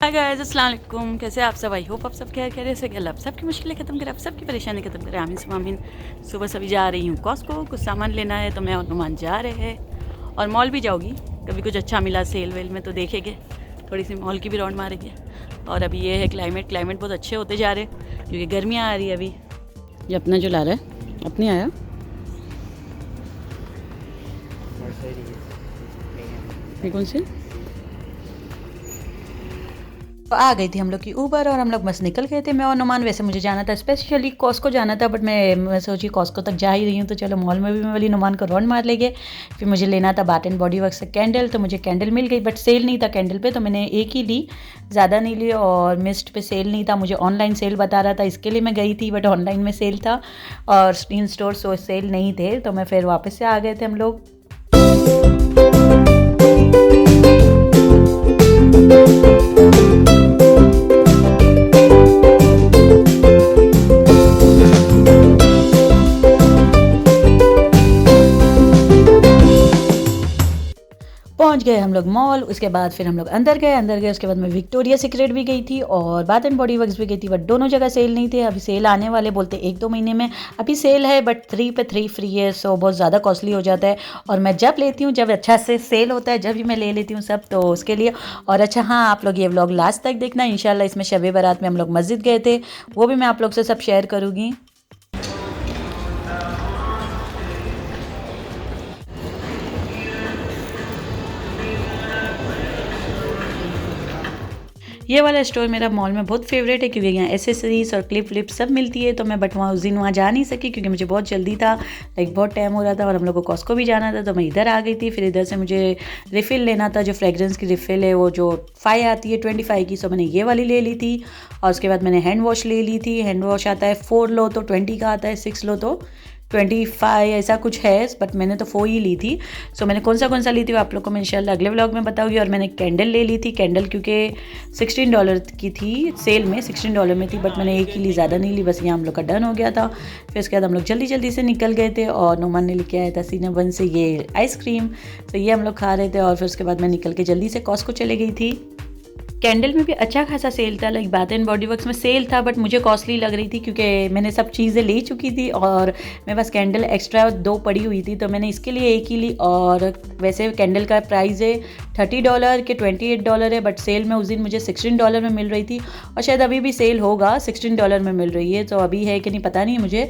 Hi guys, अस्सलाम वालेकुम। कैसे आप सब? आई होप आप सब खैर खैरियत से। अल्लाह आप सबकी मुश्किलें ख़त्म करे, आप सबकी परेशानी ख़त्म करे। आमीन सुम्मा आमीन। सुबह सभी जा रही हूँ कॉस्को, कुछ सामान लेना है तो मैं और नुमान जा रहे हैं। और मॉल भी जाऊँगी, कभी कुछ अच्छा मिला सेल वेल में तो देखेंगे, थोड़ी सी मॉल की भी राउंड मारेंगे। और अभी ये है क्लाइमेट बहुत अच्छे होते जा रहे हैं क्योंकि गर्मियाँ आ रही है अभी। ये अपना जो ला रहा है अपने आया ये कौन से तो आ गई थी हम लोग की ऊबर और हम लोग बस निकल गए थे। मैं और नुमान, वैसे मुझे जाना था स्पेशली कॉस्को जाना था, बट मैं सोची कॉस्को तक जा ही रही हूँ तो चलो मॉल में भी मैं वाली नुमान को राउंड मार लेंगे। फिर मुझे लेना था बाथ एंड बॉडी वर्क से कैंडल, तो मुझे कैंडल मिल गई बट सेल नहीं था कैंडल पे, तो मैंने एक ही ली, ज़्यादा नहीं ली। और मिस्ट पे सेल नहीं था, मुझे ऑनलाइन सेल बता रहा था, इसके लिए मैं गई थी बट ऑनलाइन में सेल था और इन स्टोर सो सेल नहीं थे, तो मैं फिर वापस से आ गए थे हम लोग। पहुंच गए हम लोग मॉल। उसके बाद फिर हम लोग अंदर गए। उसके बाद मैं विक्टोरिया सीक्रेट भी गई थी और बाथ एंड बॉडी वर्क्स भी गई थी, बट दोनों जगह सेल नहीं थे। अभी सेल आने वाले बोलते 1-2 महीने में, अभी सेल है बट 3 पे 3 फ्री है, सो बहुत ज़्यादा कॉस्टली हो जाता है। और मैं जब लेती हूँ, जब अच्छा से सेल होता है, जब भी मैं ले लेती हूँ सब, तो उसके लिए। और अच्छा हाँ, आप लोग ये व्लॉग लास्ट तक देखना इंशाल्लाह। इसमें शब बारात में हम लोग मस्जिद गए थे, वो भी मैं आप लोग से सब शेयर करूँगी। ये वाला स्टोर मेरा मॉल में बहुत फेवरेट है क्योंकि यहाँ एसेसरीज और क्लिप व्लिप सब मिलती है। तो मैं बट वहाँ उस दिन वहाँ जा नहीं सकी क्योंकि मुझे बहुत जल्दी था, लाइक बहुत टाइम हो रहा था और हम लोग को कॉस्को भी जाना था, तो मैं इधर आ गई थी। फिर इधर से मुझे रिफ़िल लेना था, जो फ्रेगरेंस की रिफ़िल है वो जो 5 आती है 25 की, सो मैंने ये वाली ले ली थी। और उसके बाद मैंने हैंड वॉश ले ली थी। हैंड वॉश आता है 4 लो तो 20 का आता है, 6 लो तो 25 ऐसा कुछ है, बट मैंने तो 4 ही ली थी। सो मैंने कौन सा ली थी वो आप लोग को मैं इंशाल्लाह अगले व्लॉग में बताऊंगी। और मैंने कैंडल ले ली थी, कैंडल क्योंकि $16 की थी, सेल में $16 में थी, बट मैंने एक ही ली, ज़्यादा नहीं ली, बस यहाँ हम लोग का डन हो गया था। फिर उसके बाद हम लोग जल्दी जल्दी से निकल गए थे और नुमान ने लेके आया था सीनाबन से ये आइसक्रीम, तो ये हम लोग खा रहे थे। और फिर उसके बाद मैं निकल के जल्दी से कॉस्को चले गई थी। कैंडल में भी अच्छा खासा सेल था, like bath and body works में सेल था बट मुझे कॉस्टली लग रही थी क्योंकि मैंने सब चीज़ें ले चुकी थी और मेरे पास कैंडल एक्स्ट्रा 2 पड़ी हुई थी, तो मैंने इसके लिए एक ही ली। और वैसे कैंडल का प्राइस है $30 के $28 है, बट सेल में उस दिन मुझे $16 में मिल रही थी और शायद अभी भी सेल होगा, $16 में मिल रही है, तो अभी है कि नहीं पता नहीं मुझे।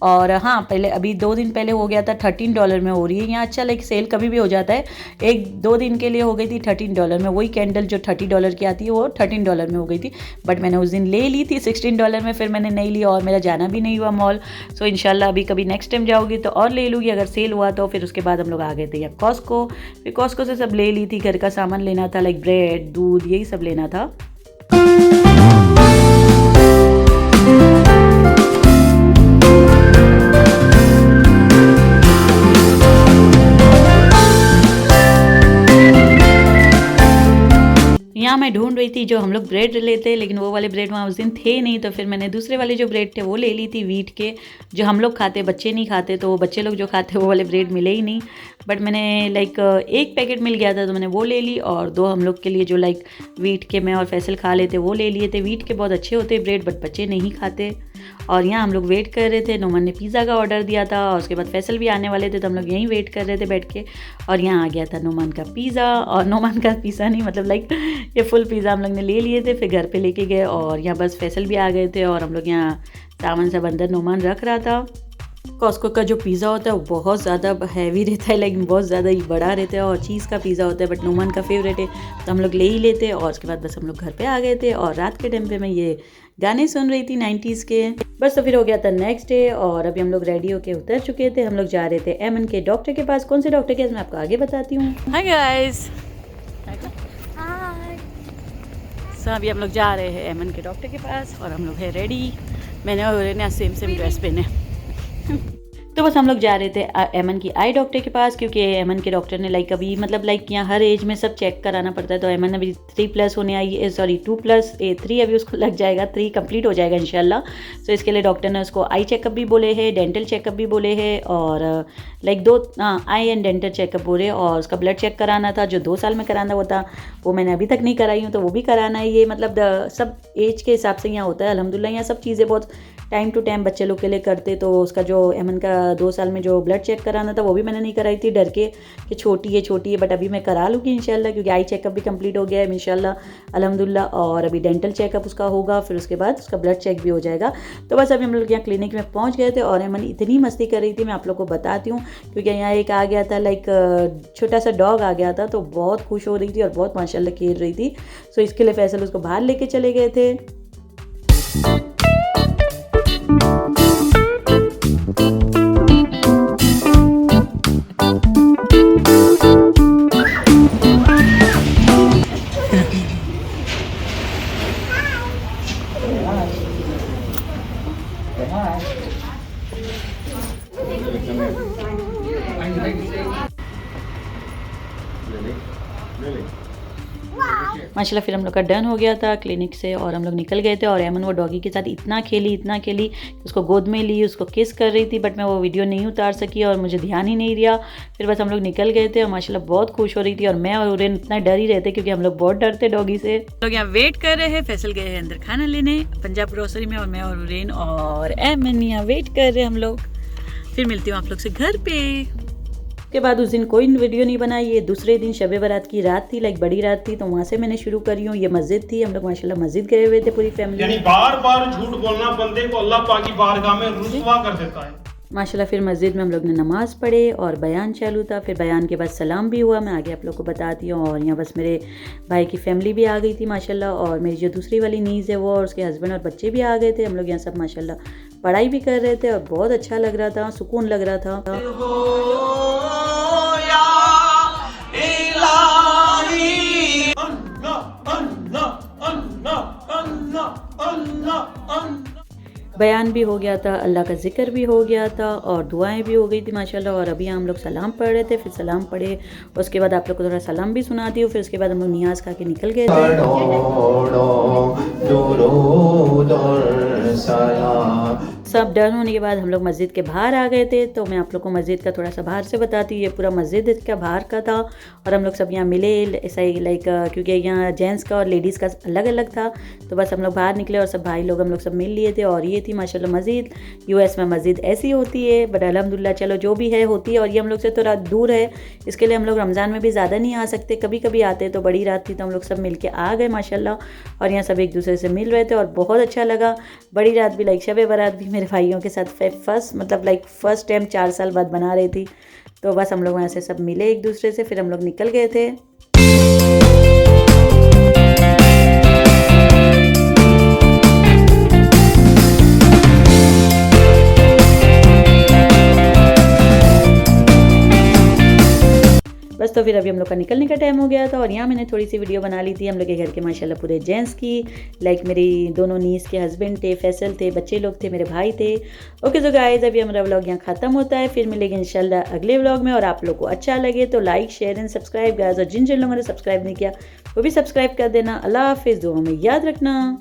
और हाँ, पहले अभी 2 दिन पहले हो गया था $13 में हो रही है यहाँ। अच्छा, लाइक सेल कभी भी हो जाता है, 1-2 दिन के लिए हो गई थी $13 में। वही कैंडल जो $30 की आती है वो $13 में हो गई थी, बट मैंने उस दिन ले ली थी $16 में, फिर मैंने नहीं लिया और मेरा जाना भी नहीं हुआ मॉल। सो इंशाल्लाह अभी कभी नेक्स्ट टाइम जाऊँगी तो और ले लूँगी अगर सेल हुआ तो। फिर उसके बाद हम लोग आ गए थे या कॉस्को, फिर कॉस्को से सब ले ली थी, घर का सामान लेना था, लाइक ब्रेड, दूध, यही सब लेना था। यहाँ मैं ढूंढ रही थी जो हम लोग ब्रेड लेते, लेकिन वो वाले ब्रेड वहाँ उस दिन थे नहीं, तो फिर मैंने दूसरे वाले जो ब्रेड थे वो ले ली थी, वीट के, जो हम लोग खाते, बच्चे नहीं खाते, तो वो बच्चे लोग जो खाते वो वाले ब्रेड मिले ही नहीं। बट मैंने लाइक एक पैकेट मिल गया था तो मैंने वो ले ली, और 2 हम लोग के लिए जो लाइक वीट के मैं और फैसल खा लेते वो ले लिए थे। वीट के बहुत अच्छे होते ब्रेड बट बच्चे नहीं खाते। और यहाँ हम लोग वेट कर रहे थे, नुमान ने पिज़्ज़ा का ऑर्डर दिया था और उसके बाद फैसल भी आने वाले थे, तो हम लोग यहीं वेट कर रहे थे बैठ के। और यहाँ आ गया था नुमान का पिज़्ज़ा, और नुमान का पिज़्ज़ा नहीं मतलब लाइक ये फुल पिज़्ज़ा हम लोग ने ले लिए थे, फिर घर पे लेके गए। और यहाँ बस फैसल भी आ गए थे और हम लोग यहाँ सामान सब अंदर नुमान रख रहा था। कॉस्को का जो पिज़्ज़ा होता है वो बहुत ज़्यादा हैवी रहता है, लाइक बहुत ज़्यादा ही बड़ा रहता है, और चीज़ का पिज़्ज़ा होता है, बट नुमान का फेवरेट है तो हम लोग ले ही लेते। और उसके बाद बस हम लोग घर पे आ गए थे और रात के टाइम पे मैं ये गाने सुन रही थी 90s के। बस तो फिर हो गया था नेक्स्ट डे और अभी हम लोग रेडी होके उतर चुके थे। हम लोग जा रहे थे एमन के डॉक्टर के पास। कौन से डॉक्टर के पास मैं आपको आगे बताती हूँ। हाय गाइस, सो अभी हम लोग जा रहे हैं एमन के डॉक्टर के पास और हम लोग है रेडी। मैंने और ने सेम ड्रेस पहने। तो बस हम लोग जा रहे थे एमन की आई डॉक्टर के पास, क्योंकि एमन के डॉक्टर ने लाइक अभी मतलब लाइक यहाँ हर एज में सब चेक कराना पड़ता है। तो एमन अभी 3+ होने आई है, सॉरी 2+3 अभी उसको लग जाएगा, 3 कंप्लीट हो जाएगा इंशाल्लाह। तो इसके लिए डॉक्टर ने उसको आई चेकअप भी बोले हैं, डेंटल चेकअप भी बोले हैं, और like 2 I and dental checkup बोले, और उसका ब्लड चेक कराना था जो 2 साल में कराना होता, वो मैंने अभी तक नहीं कराई हूँ, तो वो भी कराना है। ये मतलब सब एज के हिसाब से यहाँ होता है अल्हम्दुलिल्लाह। यहाँ सब चीज़ें बहुत टाइम टू टाइम बच्चे लोग के लिए करते। तो उसका जो एमन का 2 साल में जो ब्लड चेक कराना था वो भी मैंने नहीं कराई थी, डर के कि छोटी है, बट अभी मैं करा लूँगी इंशाल्लाह, क्योंकि आई चेकअप भी कंप्लीट हो गया है इंशाल्लाह अल्हम्दुलिल्लाह। और अभी डेंटल चेकअप उसका होगा, फिर उसके बाद उसका ब्लड चेक भी हो जाएगा। तो बस अभी हम लोग यहाँ क्लिनिक में पहुँच गए थे, और एमन इतनी मस्ती कर रही थी, मैं आप लोग को बताती हूँ। क्योंकि यहाँ एक आ गया था लाइक छोटा सा डॉग आ गया था, तो बहुत खुश हो रही थी और बहुत माशाल्लाह खेल रही थी। सो इसके लिए फैसल उसको बाहर लेके चले गए थे। माशाल्लाह फिर हम लोग का डन हो गया था क्लिनिक से, और हम लोग निकल गए थे। और एमन वो डॉगी के साथ इतना खेली, उसको गोद में ली, उसको किस कर रही थी, बट मैं वो वीडियो नहीं उतार सकी और मुझे ध्यान ही नहीं रहा। फिर बस हम लोग निकल गए थे, और माशाल्लाह बहुत खुश हो रही थी। और मैं और उरेन इतना डर ही रहते, क्योंकि हम लोग बहुत डरते डॉगी से। लोग यहाँ वेट कर रहे हैं, फैसल गए हैं अंदर खाना लेने पंजाब ग्रोसरी में, और मैं और उरेन और एमन यहाँ वेट कर रहे हैं हम लोग। फिर मिलती हूँ आप लोग से घर पे। के बाद उस दिन कोई वीडियो नहीं बनाई। ये दूसरे दिन शब बारात की रात थी, लाइक बड़ी रात थी, तो वहाँ से मैंने शुरू करी हूँ। ये मस्जिद थी, हम लोग माशाल्लाह मस्जिद गए हुए थे पूरी फैमिली। यानी बार बार झूठ बोलना बंदे को अल्लाह पाक की बारगाह में रुसवा कर देता है। माशाल्लाह फिर मस्जिद में हम लोग ने नमाज़ पढ़े और बयान चालू था। फिर बयान के बाद सलाम भी हुआ, मैं आगे आप लोग को बताती हूँ। और यहाँ बस मेरे भाई की फैमिली भी आ गई थी माशाल्लाह, और मेरी जो दूसरी वाली नीज़ है वो और उसके हस्बैंड और बच्चे भी आ गए थे। हम लोग यहाँ सब माशाल्लाह पढ़ाई भी कर रहे थे, और बहुत अच्छा लग रहा था, सुकून लग रहा था। बयान भी हो गया था, अल्लाह का जिक्र भी हो गया था, और दुआएं भी हो गई थी माशाल्लाह। और अभी हम लोग सलाम पढ़ रहे थे, फिर सलाम पढ़े, उसके बाद आप लोग को थोड़ा सलाम भी सुनाती हूँ। फिर उसके बाद हम लोग नियाज़ खा के निकल गए थे। सब डन होने के बाद हम लोग मस्जिद के बाहर आ गए थे। तो मैं आप लोग को मस्जिद का थोड़ा सा बाहर से बताती हूँ। ये पूरा मस्जिद का बाहर का था, और हम लोग सब यहाँ मिले ऐसा ही लाइक, क्योंकि यहाँ जेंट्स का और लेडीज़ का अलग अलग था। तो बस हम लोग बाहर निकले और सब भाई लोग हम लोग सब मिल लिए थे। और ये थी माशाल्लाह मस्जिद। यूएस में मस्जिद ऐसी होती है, बट अल्हम्दुलिल्लाह चलो जो भी है होती है। और ये हम लोग से थोड़ा दूर है, इसके लिए हम लोग रमज़ान में भी ज़्यादा नहीं आ सकते, कभी कभी आते। तो बड़ी रात थी तो हम लोग सब मिल के आ गए माशाल्लाह, और यहाँ सब एक दूसरे से मिल रहे थे, और बहुत अच्छा लगा। बड़ी रात भी लाइक शब बारात भी मेरे भाइयों के साथ फर्स्ट टाइम 4 साल बाद बना रही थी। तो बस हम लोग वहाँ से सब मिले एक दूसरे से, फिर हम लोग निकल गए थे। बस तो फिर अभी हम लोग का निकलने का टाइम हो गया था, और यहाँ मैंने थोड़ी सी वीडियो बना ली थी हम लोग के घर के माशाल्लाह पूरे जेंट्स की। लाइक मेरी दोनों नीस के हस्बैंड थे, फैसल थे, बच्चे लोग थे, मेरे भाई थे। ओके सो गाइस, अभी हमारा व्लॉग यहाँ ख़त्म होता है। फिर मिलेंगे इंशाल्लाह अगले व्लॉग में। और आप लोग को अच्छा लगे तो like share and subscribe guys, और जिन लोगों ने सब्सक्राइब नहीं किया वो भी सब्सक्राइब कर देना। अल्लाह हाफिज़, दुआ में याद रखना।